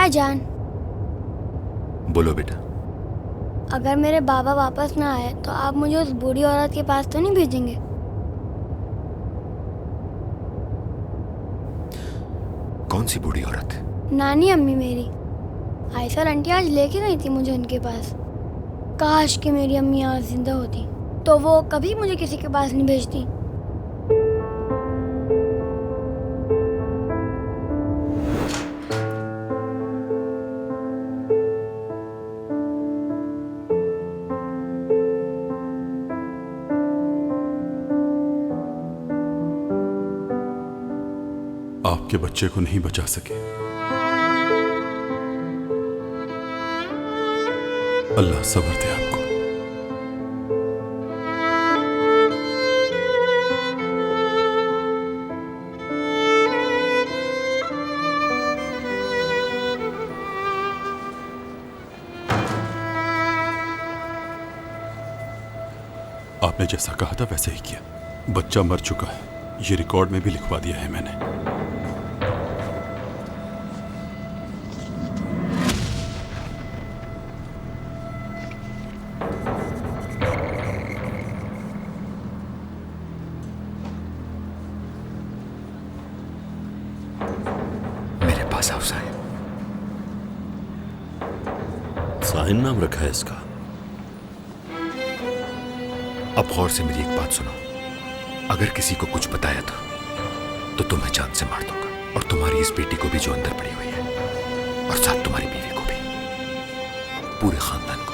हाय जान। बोलो बेटा। अगर मेरे बाबा वापस ना आए तो आप मुझे उस बूढ़ी औरत के पास तो नहीं भेजेंगे? कौन सी बूढ़ी औरत? नानी अम्मी मेरी। आयशा आंटी आज लेके गई थी मुझे उनके पास। काश कि मेरी अम्मी आज जिंदा होती तो वो कभी मुझे किसी के पास नहीं भेजती। आपके बच्चे को नहीं बचा सके। अल्लाह सब्र दे आपको। आपने जैसा कहा था वैसे ही किया। बच्चा मर चुका है, ये रिकॉर्ड में भी लिखवा दिया है मैंने। मेरे पास आओ साहिन। साहिन नाम रखा है इसका। अब गौर से मेरी एक बात सुनो। अगर किसी को कुछ बताया था तो तुम्हें जान से मार दूंगा, और तुम्हारी इस बेटी को भी जो अंदर पड़ी हुई है, और साथ तुम्हारी बीवी को भी, पूरे खानदान को।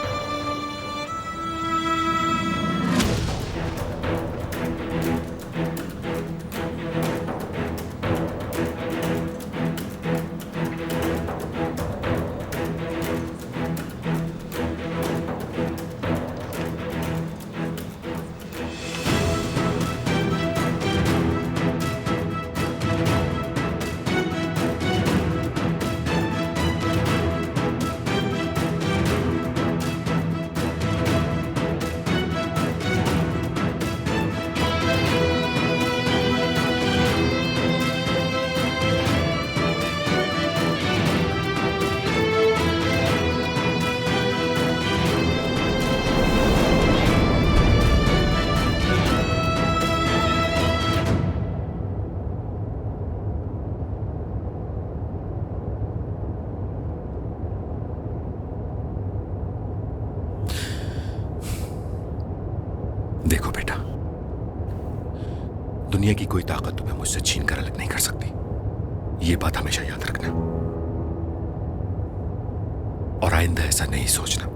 देखो बेटा, दुनिया की कोई ताकत तुम्हें मुझसे छीन कर अलग नहीं कर सकती। ये बात हमेशा याद रखना, और आइंदा ऐसा नहीं सोचना